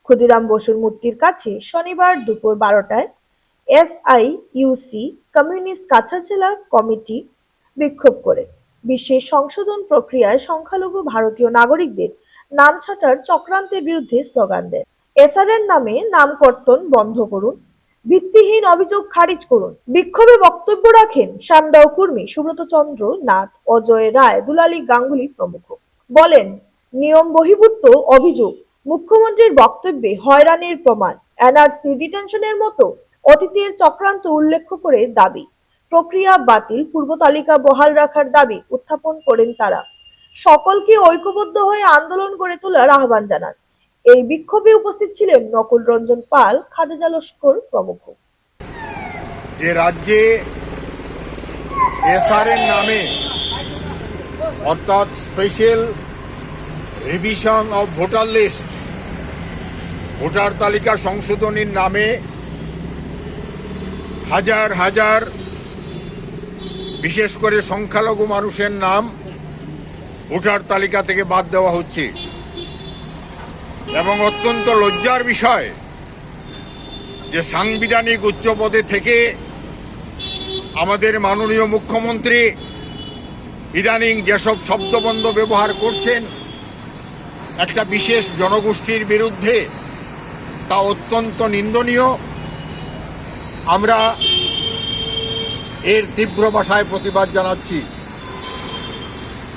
ক্ষুদিরাম বসুর মূর্তির কাছে শনিবার দুপুর 12টায় এসআইইউসি কমিউনিস্ট কাছাড় জেলা কমিটি বিক্ষোভ করে বিশেষ সংশোধন প্রক্রিয়ায় সংখ্যালঘু ভারতীয় নাগরিকদের নাম ছাঁটার চক্রান্তের বিরুদ্ধে স্লোগান দেন। এসআরের নামে নামকর্তন বন্ধ করুন, ভিত্তিহীন অভিযোগ খারিজ করুন। বিক্ষোভে বক্তব্য রাখেন শ্যামদাও কুর্মী, সুব্রত চন্দ্র নাথ, অজয় রায়, দুলালী গাঙ্গুলি প্রমুখ। বলেন, নিয়ম বহির্ভূত অভিযোগ, মুখ্যমন্ত্রীর বক্তব্যে হয়রানির প্রমাণ, এনআরসি ডিটেনশনের মতো অতীতের চক্রান্ত উল্লেখ করে দাবি প্রক্রিয়া বাতিল, পূর্ব তালিকা বহাল রাখার দাবি উত্থাপন করেন তারা। সকলকে ঐক্যবদ্ধ হয়ে আন্দোলন গড়ে তোলার আহ্বান জানান। এই বিক্ষোভে উপস্থিত ছিলেন নকুল রঞ্জন পাল, খাদিজা লস্কর প্রমুখ। যে রাজ্যে এসআরের নামে অর্থাৎ special revision of voter list, voter তালিকা সংশোধনীর নামে হাজার হাজার বিশেষ করে সংখ্যালঘু মানুষের নাম ভোটার তালিকা থেকে বাদ দেওয়া হচ্ছে এবং অত্যন্ত লজ্জার বিষয় যে সাংবিধানিক উচ্চ পদে থেকে আমাদের মাননীয় মুখ্যমন্ত্রী ইদানিং যেসব শব্দবন্ধ ব্যবহার করছেন একটা বিশেষ জনগোষ্ঠীর বিরুদ্ধে, তা অত্যন্ত নিন্দনীয়। আমরা এর তীব্র ভাষায় প্রতিবাদ জানাচ্ছি।